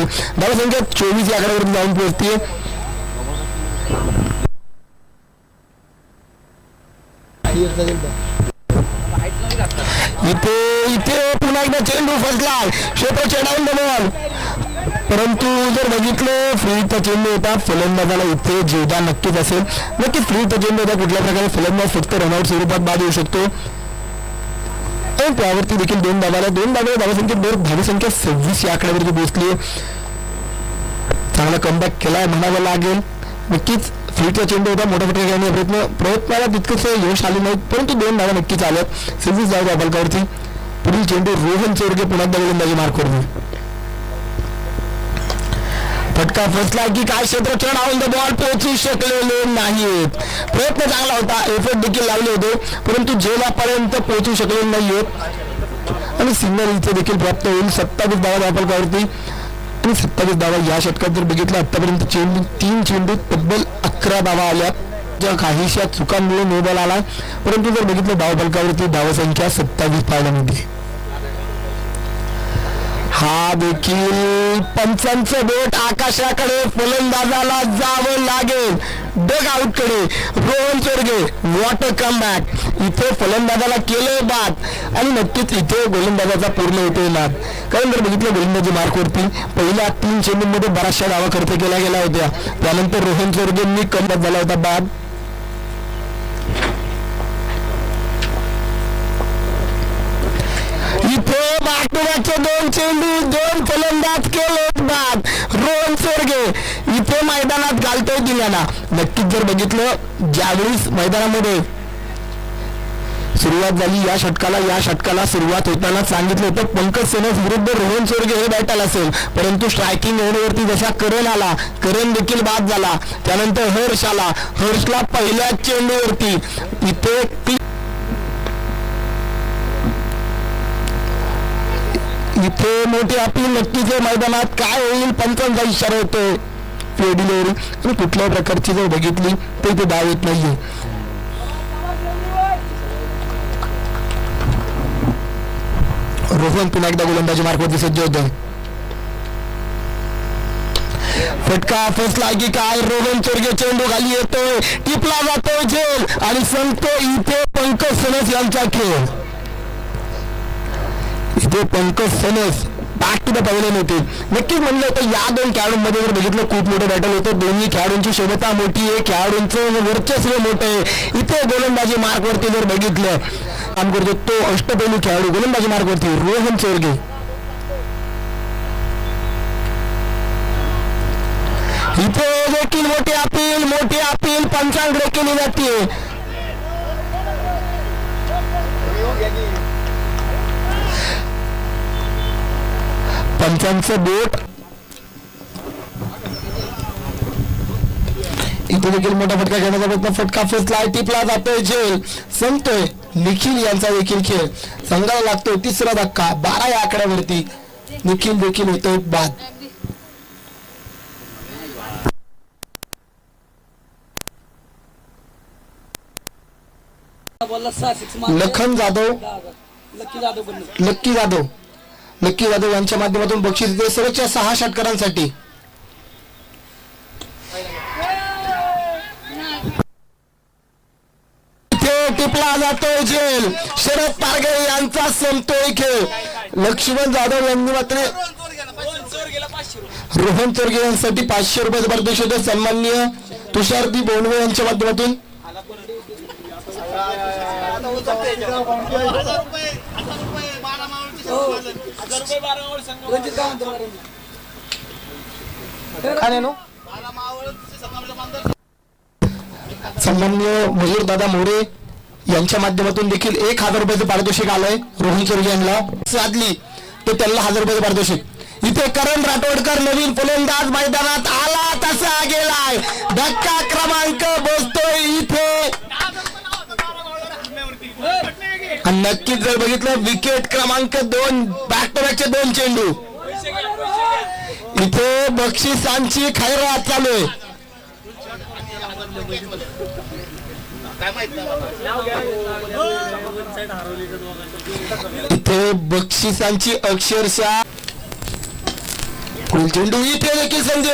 जाईल. धावसंख्या 24 या आकड्यावरती जाऊन पोहोचते. इथे पुन्हा एकदा चेंडू फसला, क्षेत्र चेंडावून बॉल, परंतु जर बघितलं फ्रीचा चेंडू होता. फलंदाजाला इथे जीवदा नक्कीच असेल. नक्कीच फ्रीचा चेंडू होता. कुठल्या प्रकारे फलंदाज फक्त रनआउट स्वरूपात बाद येऊ शकतो. त्यावरती देखील 2 धावाला धावसंख्या 26 या आकड्यावरती पोहोचली. चांगला कमबॅक केलाय म्हणावं लागेल. नक्कीच फ्रीचा चेंडू होता. मोठ्या फटका प्रयत्नाला तितकंच यश आले नाहीत, परंतु 2 धावा नक्कीच आल्यात. 26 धावा धावफलकावरती. पुढील चेंडू रोहन चोरगे पुन्हा गोलंदाजी मार्कवरती. फटका फसला की काय, क्षेत्र चढावून बॉल पोहोचू शकलेले नाहीत. प्रयत्न चांगला होता, एफर्ट देखील लावले होते, परंतु जेलापर्यंत पोहोचू शकले नाहीत आणि सिग्नल इथे देखील प्राप्त होईल. 27 धावा धावफलकावरती आणि 27 धावा या षटकात जर बघितलं आतापर्यंत 3 चेंडू तब्बल 11 धावा आल्या. ज्या काहीशा चुकांमुळे नो बॉल आला, परंतु जर बघितलं धावफलकावरती धावसंख्या 27 पाहायला मिळते. हा देखील पंचांचं बोट आकाशाकडे, फलंदाजाला जावं लागेल डग आउट कडे. Rohan Chorge what a comeback. इथे फलंदाजाला केलं बाद आणि नक्कीच इथे गोलंदाजाचा पूर्ण होतोय नाद. कारण जर बघितलं गोलंदाजी मार्कवरती पहिल्या 3 चेंडूंमध्ये बऱ्याचशा धावा खर्च केल्या गेल्या होत्या. त्यानंतर रोहन चोरगेंनी कमबॅक झाला होता बाद. इथे बॅक टू बॅकचे 2 चेंडू, 2 फलंदाज केले बाद. रोहन चोरगे इथे मैदानात घालतोय दिल्याना. नक्कीच जर बघितलं ज्यावेळी मैदानामध्ये सुरुवात झाली या षटकाला सुरुवात होताना सांगितलं होतं पंकज सेनस विरुद्ध रोहन चोरगे हे बॅटल असेल, परंतु स्ट्रायकिंग एंडवरती जसा करण आला, करण देखील बाद झाला. त्यानंतर हर्ष आला, हर्षला पहिल्या चेंडूवरती इथे मोठी अपील. नक्कीच मैदानात काय होईल पंचांचा इशारा होतोय फिल्डिंगवर आणि कुठल्या प्रकारची जर बघितली तर इथे धाव येत नाहीये. रोहन पुन्हा एकदा गोलंदाजी मार्कवरती सज्ज होते. फटका फसला की काय, रोहन चोरगे चेंडू खाली येतोय, टिपला जातोय झेल आणि संपतो इथे पंकज सनस यांचा खेळ. इथे Pankaj Sanas back to the pavilion होते. नक्कीच म्हणलं होतं या 2 खेळाडूंमध्ये जर बघितलं खूप मोठं बॅटल होतं. दोन्ही खेळाडूंची क्षमता मोठी आहे, खेळाडूंचं वर्चस्व मोठं आहे. इथे गोलंदाजी मार्कवरती जर बघितलं काम करतो तो अष्टपैलू खेळाडू गोलंदाजी मार्कवरती रोहन चोरगे. इथे देखील मोठी अपील पंचांकडे केली जाते. पंचांचं बोट इथे देखील मोठा फटका घेण्याचा प्रयत्न, फटका फसलाय, टिपला जातोय झेल, संपतोय निखिल यांचा देखील खेळ. संघाला लागतोय 3रा धक्का. 12 या आकड्यावरती निखिल देखील होतोय बाद. लखन जाधव, लक्की जाधव यांच्या माध्यमातून बक्षीस देते सर्वच्या 6 षटकारांसाठी. टिपला जातोय झेल, शरद पारगे यांचा संपतोय खेळ. लक्ष्मण जाधव यांनी मात्र रोहन चोरगे यांसाठी 500 रुपयाचं पारितोषिक होतं. सन्माननीय तुषारदी बोंडवे यांच्या माध्यमातून सन्माननीय मयूर दादा मोरे यांच्या माध्यमातून देखील 1000 रुपयाचं पारितोषिक आलंय. रोहन चोरगे यांना साधली तर त्यांना 1000 रुपयाचं पारितोषिक. इथे करण राठोडकर नवीन फलंदाज मैदानात आला तसा गेलाय. धक्का क्रमांक बसतोय इथे आणि नक्कीच जर बघितलं विकेट क्रमांक 2 बॅक टू बॅकचे 2 चेंडू. इथे बक्षिसांची खैरात चालू आहे. इथे बक्षिसांची अक्षरशः पुढील चेंडू इथे देखील संधी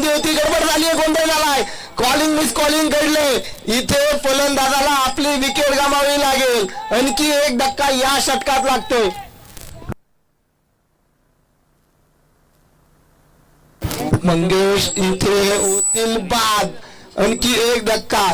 होती गडबड झाली आहे, गोंधळ झालाय, कॉलिंग मिस कॉलिंग घडले. इथे फलंदाजाला आपली विकेट गमावी लागेल. आणखी एक धक्का या षटकात लागतोय. मंगेश इथे होतील बाद. आणखी एक धक्का